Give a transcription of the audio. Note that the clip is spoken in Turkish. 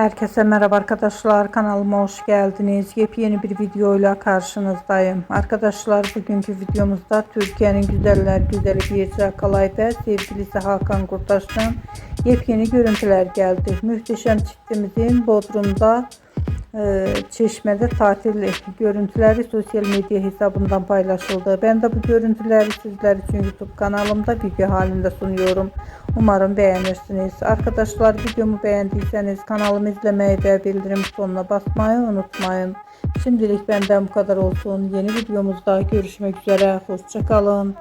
Herkese merhaba arkadaşlar, kanalıma hoş geldiniz. Yepyeni bir videoyla karşınızdayım. Arkadaşlar, bugünkü videomuzda Türkiye'nin güzeller güzeli Birce Akalay ve sevgilisi Hakan Kurtaş'tan yepyeni görüntüler geldi. Muhteşem çiftimizin Bodrum'da Çeşme'de tatil görüntüleri sosyal medya hesabından paylaşıldı. Ben de bu görüntüleri sizler için YouTube kanalımda video halinde sunuyorum. Umarım beğenirsiniz. Arkadaşlar, videomu beğendiyseniz kanalımı izlemeyi ve bildirim butonuna basmayı unutmayın. Şimdilik benden bu kadar olsun. Yeni videomuzda görüşmek üzere. Hoşça kalın.